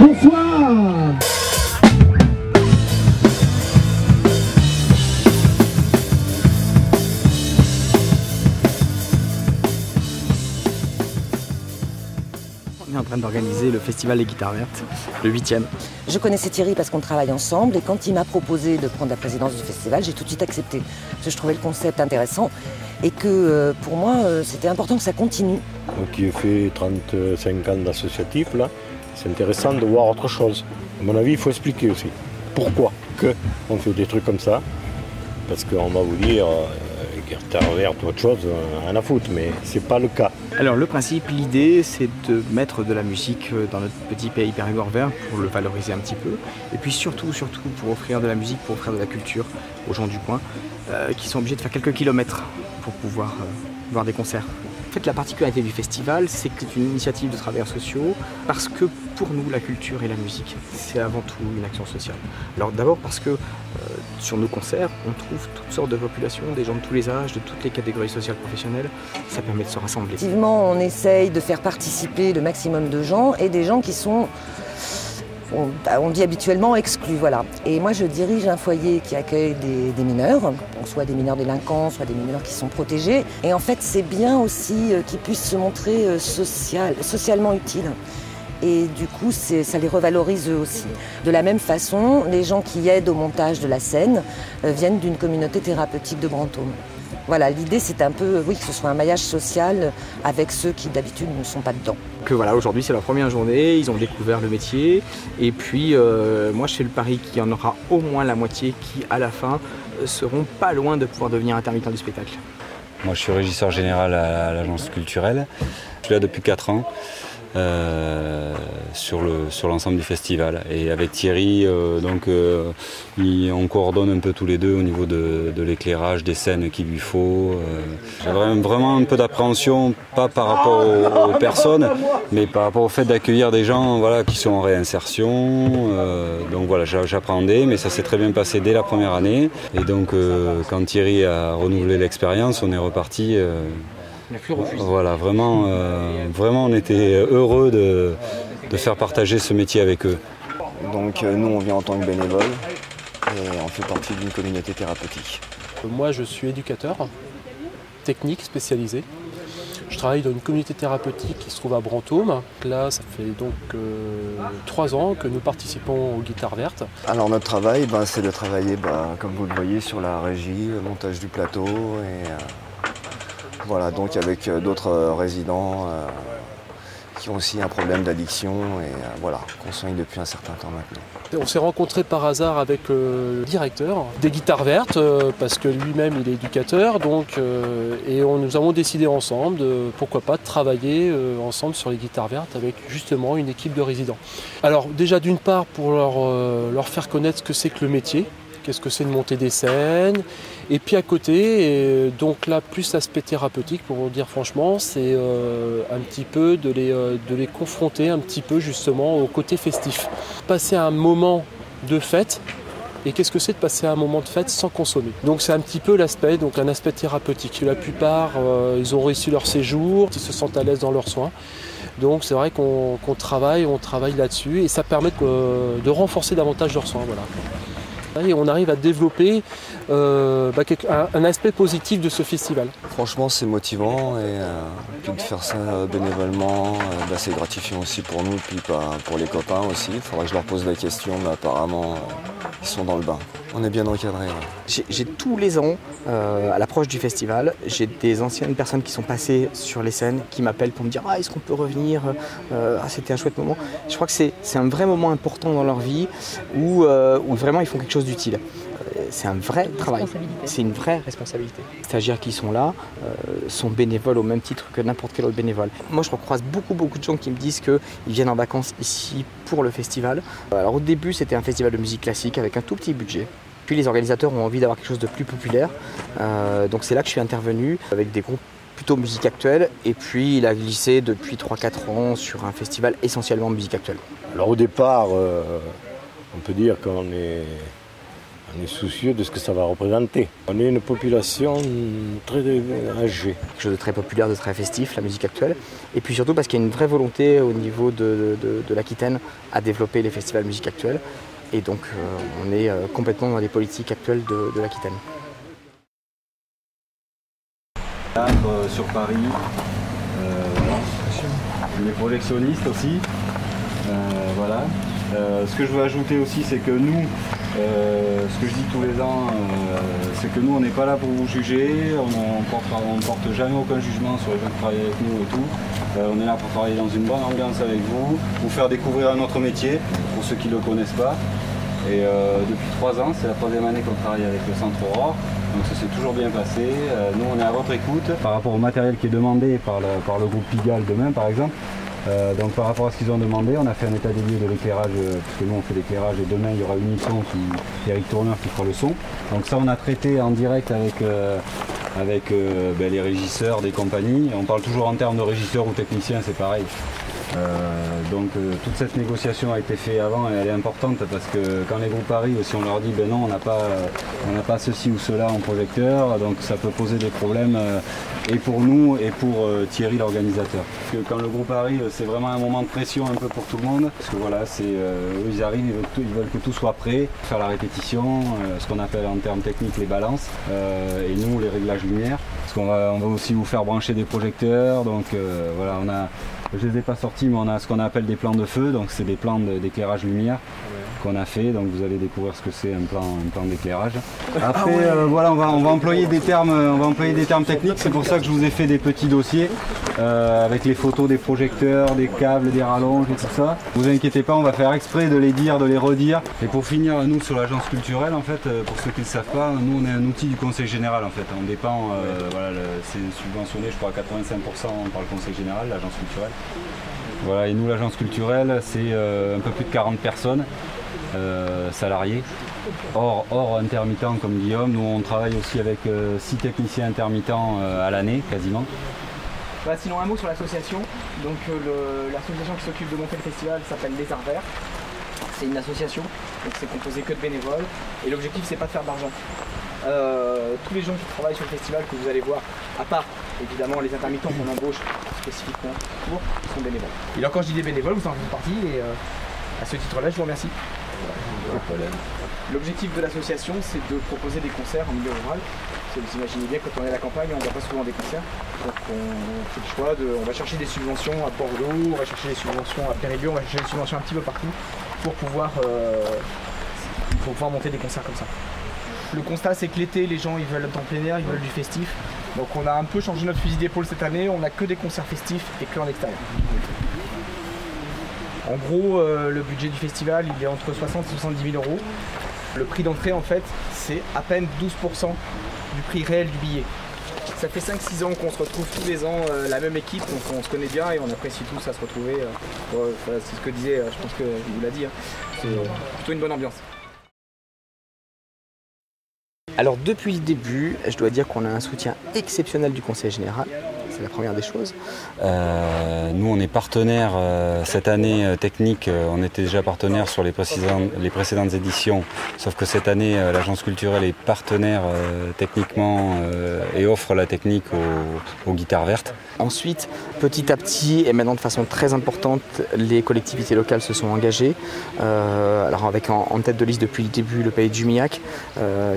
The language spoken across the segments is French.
Bonsoir. On est en train d'organiser le festival des guitares vertes, le 8e. Je connaissais Thierry parce qu'on travaille ensemble et quand il m'a proposé de prendre la présidence du festival, j'ai tout de suite accepté. Parce que je trouvais le concept intéressant et que pour moi, c'était important que ça continue. Donc il fait 35 ans d'associatif, là, c'est intéressant de voir autre chose. À mon avis, il faut expliquer aussi pourquoi on fait des trucs comme ça. Parce qu'on va vous dire, guitare verte ou autre chose, rien à foutre, mais c'est pas le cas. Alors le principe, l'idée, c'est de mettre de la musique dans notre petit pays Périgord vert pour le valoriser un petit peu. Et puis surtout pour offrir de la musique, pour offrir de la culture aux gens du coin qui sont obligés de faire quelques kilomètres pour pouvoir voir des concerts. En fait, la particularité du festival, c'est que c'est une initiative de travailleurs sociaux parce que pour nous, la culture et la musique, c'est avant tout une action sociale. Alors d'abord parce que sur nos concerts, on trouve toutes sortes de populations, des gens de tous les âges, de toutes les catégories sociales professionnelles. Ça permet de se rassembler. Effectivement, on essaye de faire participer le maximum de gens et des gens qui sont, on dit habituellement, exclus. Voilà. Et moi, je dirige un foyer qui accueille des mineurs, donc soit des mineurs délinquants, soit des mineurs qui sont protégés. Et en fait, c'est bien aussi qu'ils puissent se montrer socialement utiles. Et du coup, ça les revalorise eux aussi. De la même façon, les gens qui aident au montage de la scène viennent d'une communauté thérapeutique de Brantôme. Voilà, l'idée c'est un peu, oui, que ce soit un maillage social avec ceux qui d'habitude ne sont pas dedans. Que voilà, aujourd'hui c'est leur première journée, ils ont découvert le métier. Et puis moi je fais le pari qu'il y en aura au moins la moitié qui à la fin seront pas loin de pouvoir devenir intermittents du spectacle. Moi je suis régisseur général à l'agence culturelle. Je suis là depuis 4 ans. Sur l'ensemble du festival. Et avec Thierry, on coordonne un peu tous les deux au niveau de l'éclairage, des scènes qu'il lui faut. J'ai vraiment un peu d'appréhension, pas par rapport aux personnes, mais par rapport au fait d'accueillir des gens qui sont en réinsertion. Donc voilà, j'appréhendais, mais ça s'est très bien passé dès la première année. Et donc quand Thierry a renouvelé l'expérience, on est reparti. Voilà, vraiment on était heureux de faire partager ce métier avec eux. Donc nous on vient en tant que bénévole et on fait partie d'une communauté thérapeutique. Moi je suis éducateur technique spécialisé. Je travaille dans une communauté thérapeutique qui se trouve à Brantôme. Là ça fait donc 3 ans que nous participons aux guitares vertes. Alors notre travail c'est de travailler comme vous le voyez sur la régie, le montage du plateau et voilà, donc avec d'autres résidents qui ont aussi un problème d'addiction et qu'on soigne depuis un certain temps maintenant. On s'est rencontrés par hasard avec le directeur des guitares vertes parce que lui-même il est éducateur et nous avons décidé ensemble pourquoi pas de travailler ensemble sur les guitares vertes avec justement une équipe de résidents. Alors déjà d'une part pour leur faire connaître ce que c'est que le métier. Qu'est-ce que c'est de monter des scènes. Et puis à côté, donc là, plus l'aspect thérapeutique, pour vous dire franchement, c'est un petit peu de les confronter un petit peu justement au côté festif. Passer un moment de fête, et qu'est-ce que c'est de passer un moment de fête sans consommer. Donc c'est un petit peu l'aspect, donc un aspect thérapeutique. La plupart, ils ont réussi leur séjour, ils se sentent à l'aise dans leurs soins. Donc c'est vrai qu'on travaille là-dessus, et ça permet de renforcer davantage leurs soins. Voilà. Et on arrive à développer un aspect positif de ce festival. Franchement c'est motivant et puis de faire ça bénévolement, c'est gratifiant aussi pour nous puis pour les copains aussi. Il faudra que je leur pose la question mais apparemment ils sont dans le bain. On est bien encadrés. Ouais. J'ai tous les ans, à l'approche du festival, j'ai des anciennes personnes qui sont passées sur les scènes qui m'appellent pour me dire est-ce qu'on peut revenir, c'était un chouette moment. Je crois que c'est un vrai moment important dans leur vie où vraiment ils font quelque chose d'utile. C'est un vrai travail, c'est une vraie responsabilité. Les stagiaires qui sont là sont bénévoles au même titre que n'importe quel autre bénévole. Moi je recroise beaucoup de gens qui me disent qu'ils viennent en vacances ici pour le festival. Alors au début c'était un festival de musique classique avec un tout petit budget. Puis les organisateurs ont envie d'avoir quelque chose de plus populaire. Donc c'est là que je suis intervenu avec des groupes plutôt musique actuelle. Et puis il a glissé depuis 3-4 ans sur un festival essentiellement musique actuelle. Alors au départ, on peut dire qu'on est On est soucieux de ce que ça va représenter. On est une population très âgée. Quelque chose de très populaire, de très festif, la musique actuelle. Et puis surtout parce qu'il y a une vraie volonté au niveau de l'Aquitaine à développer les festivals musique actuelle. Et donc on est complètement dans les politiques actuelles de l'Aquitaine. Sur Paris, les projectionnistes aussi. Voilà. Ce que je veux ajouter aussi, c'est que nous, ce que je dis tous les ans, c'est que nous on n'est pas là pour vous juger, on porte jamais aucun jugement sur les gens qui travaillent avec nous et tout. On est là pour travailler dans une bonne ambiance avec vous faire découvrir un autre métier pour ceux qui ne le connaissent pas. Et depuis 3 ans, c'est la 3e année qu'on travaille avec le Centre Aurore, donc ça s'est toujours bien passé. Nous on est à votre écoute par rapport au matériel qui est demandé par le groupe Pigalle demain par exemple. Donc par rapport à ce qu'ils ont demandé, on a fait un état des lieux de l'éclairage, puisque nous on fait l'éclairage et demain il y aura Unison Eric Tourneur qui fera le son. Donc ça on a traité en direct avec les régisseurs des compagnies. On parle toujours en termes de régisseurs ou techniciens, c'est pareil. Toute cette négociation a été faite avant et elle est importante parce que quand les groupes arrivent, si on leur dit ben non on n'a pas ceci ou cela en projecteur, donc ça peut poser des problèmes et pour nous et pour Thierry l'organisateur. Quand le groupe arrive, c'est vraiment un moment de pression un peu pour tout le monde, parce que voilà, eux ils arrivent, ils veulent que tout soit prêt, faire la répétition, ce qu'on appelle en termes techniques les balances, et nous les réglages lumière, parce qu'on va aussi vous faire brancher des projecteurs, donc voilà, je ne les ai pas sortis, mais on a ce qu'on appelle des plans de feu, donc c'est des plans d'éclairage lumière qu'on a fait, donc vous allez découvrir ce que c'est un plan d'éclairage. Après, voilà, on va employer des termes techniques, c'est pour ça que je vous ai fait des petits dossiers avec les photos des projecteurs, des câbles, des rallonges et tout ça. Ne vous inquiétez pas, on va faire exprès de les dire, de les redire. Et pour finir, nous sur l'agence culturelle, en fait, pour ceux qui ne le savent pas, nous on est un outil du Conseil général en fait. On dépend, c'est subventionné je crois à 85% par le Conseil général, l'agence culturelle. Voilà, et nous l'agence culturelle c'est un peu plus de 40 personnes salariés, hors intermittents comme Guillaume. Nous on travaille aussi avec 6 techniciens intermittents à l'année quasiment. Sinon un mot sur l'association. Donc l'association qui s'occupe de monter le festival s'appelle Les Arts Verts. C'est une association, donc c'est composé que de bénévoles et l'objectif c'est pas de faire d'argent. Tous les gens qui travaillent sur le festival que vous allez voir, à part évidemment les intermittents qu'on embauche spécifiquement pour, sont bénévoles. Et alors quand je dis des bénévoles, vous en faites partie et à ce titre-là je vous remercie. L'objectif de l'association c'est de proposer des concerts en milieu rural. Vous imaginez bien quand on est à la campagne, on ne voit pas souvent des concerts. Donc on fait le choix on va chercher des subventions à Bordeaux, on va chercher des subventions à Périgueux, on va chercher des subventions un petit peu partout pour pouvoir monter des concerts comme ça. Le constat c'est que l'été les gens ils veulent être en plein air, ils veulent du festif. Donc on a un peu changé notre fusil d'épaule cette année, on n'a que des concerts festifs et que en extérieur. En gros le budget du festival il est entre 60 et 70 000 euros. Le prix d'entrée en fait c'est à peine 12% du prix réel du billet. Ça fait 5-6 ans qu'on se retrouve tous les ans, la même équipe, donc on se connaît bien et on apprécie tous à se retrouver. C'est ce que disait, je pense qu'il vous l'a dit, hein. C'est plutôt une bonne ambiance. Alors depuis le début, je dois dire qu'on a un soutien exceptionnel du Conseil général. C'est la première des choses. Nous on est partenaire cette année technique, on était déjà partenaire sur les précédentes éditions, sauf que cette année l'agence culturelle est partenaire techniquement et offre la technique aux guitares vertes. Ensuite, petit à petit et maintenant de façon très importante, les collectivités locales se sont engagées. Alors avec en tête de liste depuis le début le Pays de Jumillac,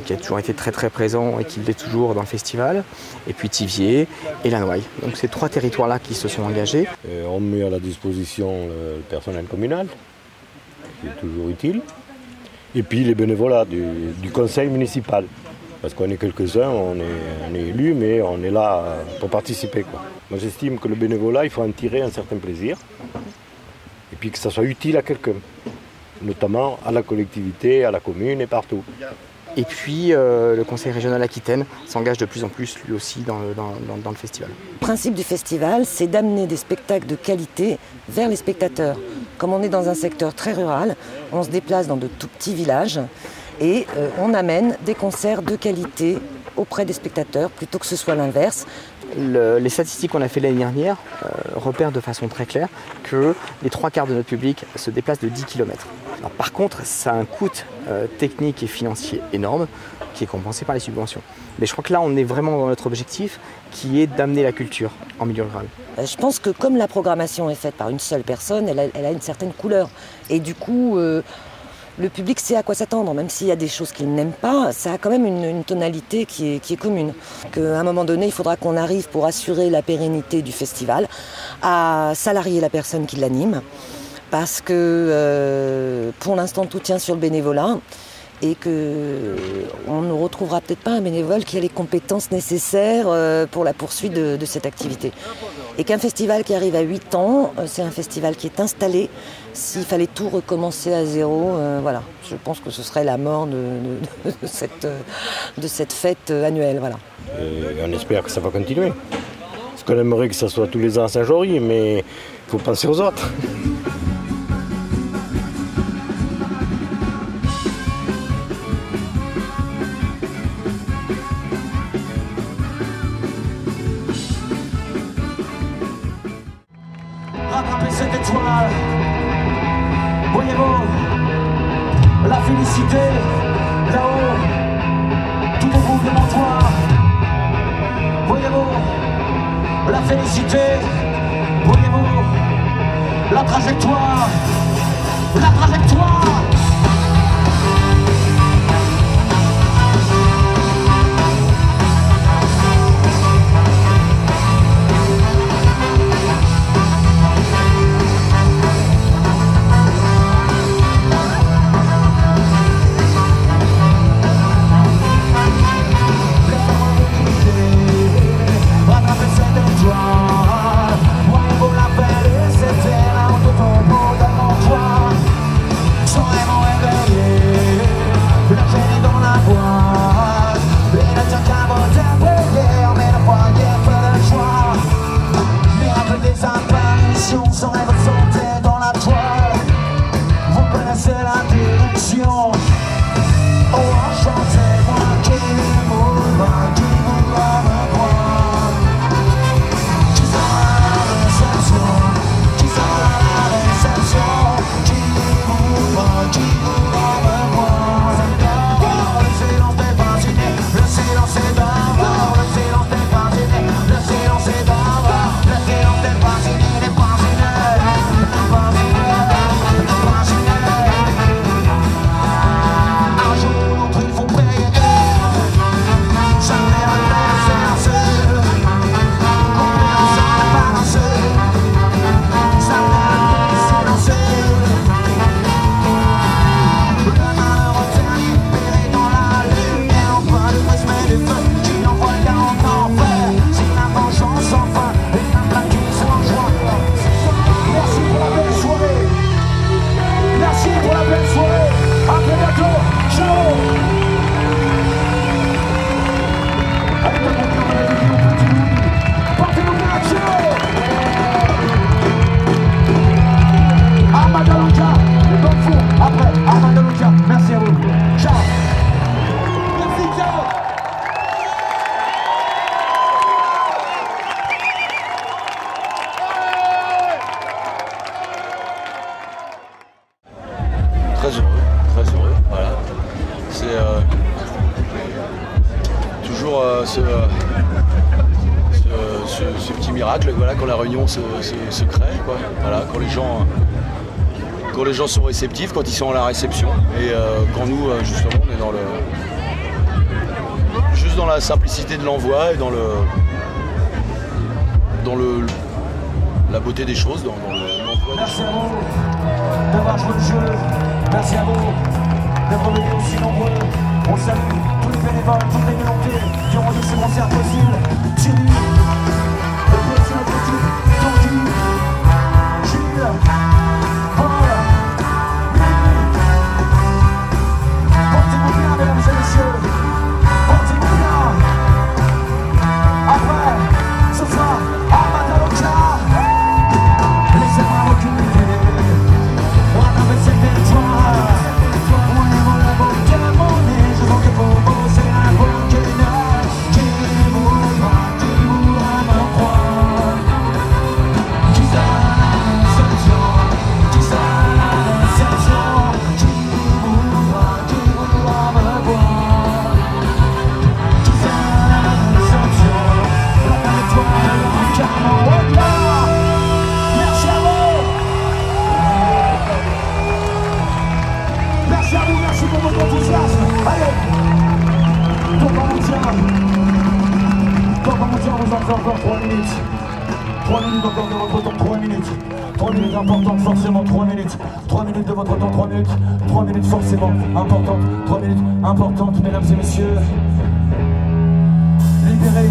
qui a toujours été très très présent et qui l'est toujours dans le festival, et puis Thiviers et la Noaille. Donc ces 3 territoires-là qui se sont engagés. On met à la disposition le personnel communal, qui est toujours utile, et puis les bénévolats du conseil municipal. Parce qu'on est quelques-uns, on est élus, mais on est là pour participer, quoi. Moi j'estime que le bénévolat, il faut en tirer un certain plaisir, et puis que ça soit utile à quelqu'un, notamment à la collectivité, à la commune et partout. Et puis le Conseil régional Aquitaine s'engage de plus en plus lui aussi dans le festival. Le principe du festival, c'est d'amener des spectacles de qualité vers les spectateurs. Comme on est dans un secteur très rural, on se déplace dans de tout petits villages et on amène des concerts de qualité auprès des spectateurs plutôt que ce soit l'inverse. Les statistiques qu'on a fait l'année dernière repèrent de façon très claire que les 3/4 de notre public se déplacent de 10 km. Alors, par contre, ça a un coût technique et financier énorme qui est compensé par les subventions. Mais je crois que là, on est vraiment dans notre objectif qui est d'amener la culture en milieu rural. Je pense que comme la programmation est faite par une seule personne, elle a une certaine couleur. Et du coup, le public sait à quoi s'attendre. Même s'il y a des choses qu'il n'aime pas, ça a quand même une tonalité qui est commune. Qu'à un moment donné, il faudra qu'on arrive, pour assurer la pérennité du festival, à salarier la personne qui l'anime. Parce que pour l'instant, tout tient sur le bénévolat. Et qu'on ne retrouvera peut-être pas un bénévole qui a les compétences nécessaires pour la poursuite de cette activité. Et qu'un festival qui arrive à 8 ans, c'est un festival qui est installé. S'il fallait tout recommencer à zéro, voilà, je pense que ce serait la mort de cette fête annuelle. Voilà. Et on espère que ça va continuer. Parce qu'on aimerait que ça soit tous les ans à Saint-Jory, mais il faut penser aux autres. Rattraper cette étoile, voyez-vous la félicité là-haut, tout au bout devant toi. Voyez-vous la félicité, voyez-vous la trajectoire, la trajectoire. Son rêve sauter dans la toile. Vous connaissez la direction. Oh, enchantez-moi, qui voudra me voir. Qui sera à la réception? Qui sera à la réception? Qui voudra me voir? Le silence des passionnés, le silence est d'abord. Le silence des passionnés, le silence est d'abord. Le silence des passionnés. Merci à vous. Ciao. Merci, ciao. Très heureux, voilà. C'est toujours ce petit miracle, voilà, quand la réunion se crée, quoi. Voilà, quand les gens sont réceptifs, quand ils sont à la réception, et quand nous, justement, on est juste dans la simplicité de l'envoi et dans la beauté des choses, dans l'emploi des choses. Merci à vous d'avoir joué le jeu, merci à vous d'être venus aussi nombreux. On salue tous les bénévoles, toutes les volontés qui ont rendu ce concert possible. Thierry, le président de l'équipe, Tanguy, Gilles, Paul, portez-vous bien, mesdames et messieurs. Portez-vous bien. Après, ce sera Amadaloka. Laissez-moi reculer. On a fait cette étoile. On est mon amour de mon nez. Je sens que pour vous, c'est un bon qui voudra encore 3 minutes. 3 minutes encore de votre temps, 3 minutes. 3 minutes importantes, forcément 3 minutes. 3 minutes de votre temps, 3 minutes. 3 minutes forcément importantes. 3 minutes importantes, mesdames et messieurs. Libérez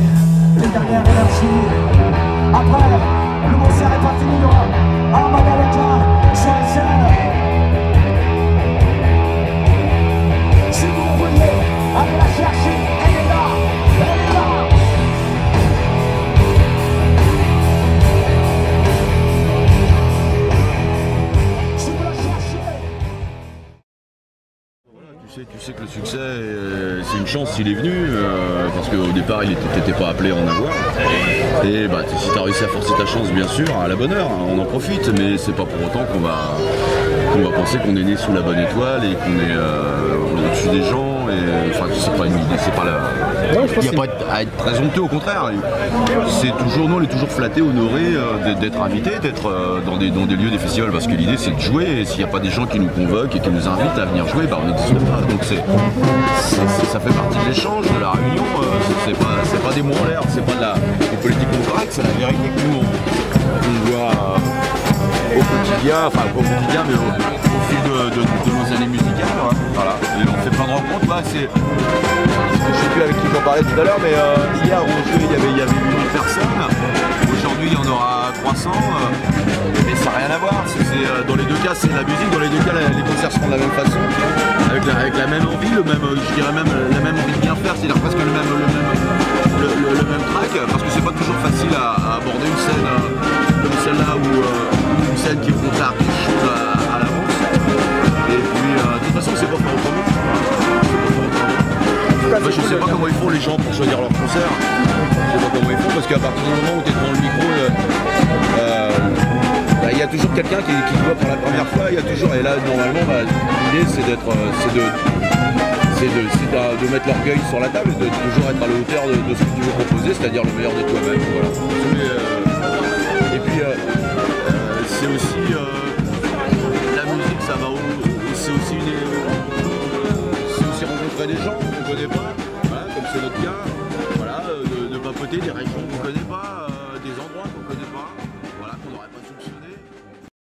les dernières énergies. Après, le concert est pas fini, il y aura un Madalaka sur la scène. Si vous voulez, allez la chercher, elle est là, elle est là. Si vous la cherchez. Tu sais que le succès, c'est une chance s'il est venu, parce qu'au départ, il n'était pas appelé à en avoir. Et bah, si tu as réussi à forcer ta chance, bien sûr, à la bonne heure, on en profite, mais c'est pas pour autant qu'on va penser qu'on est né sous la bonne étoile et qu'on est au-dessus des gens. Et, enfin, c'est pas une idée, c'est pas la... Il n'y a pas à être très honteux, au contraire. C'est toujours, nous, on est toujours flattés, honorés d'être invités, d'être dans des lieux, des festivals, parce que l'idée, c'est de jouer. Et s'il n'y a pas des gens qui nous convoquent et qui nous invitent à venir jouer, bah, on n'existe pas. Donc ça fait partie de l'échange, de la réunion. C'est pas des mots en l'air, c'est pas de la politique correcte, c'est la vérité que nous on voit au quotidien, enfin pas au quotidien, mais au fil de nos années musicales. Ouais. Voilà. Et on fait plein de rencontres. Ouais, je sais plus avec qui j'en parlais tout à l'heure, mais hier on jouait, il y avait 8000 personnes. Aujourd'hui il y en aura 300. Mais ça n'a rien à voir. Dans les deux cas c'est de la musique, dans les deux cas les concerts seront de la même façon, avec la même envie, je dirais même la même envie de bien faire, c'est-à-dire presque le même track, parce que c'est pas toujours facile à aborder une scène comme celle-là ou une scène qui prépare quelque chose à l'avance. Et puis de toute façon c'est pas faire autrement. Moi, je sais pas comment ils font les gens pour choisir leur concert. Je sais pas comment ils font, parce qu'à partir du moment où tu es devant le micro, il y a toujours quelqu'un qui voit pour la première fois, il y a toujours, et là normalement l'idée c'est de mettre l'orgueil sur la table, de toujours être à la hauteur de ce que tu veux proposer, c'est-à-dire le meilleur de toi-même. Voilà. Et puis c'est aussi la musique, ça va c'est aussi rencontrer des gens qu'on ne connaît pas, voilà, comme c'est notre cas, voilà, de papoter des régions qu'on ne connaît pas.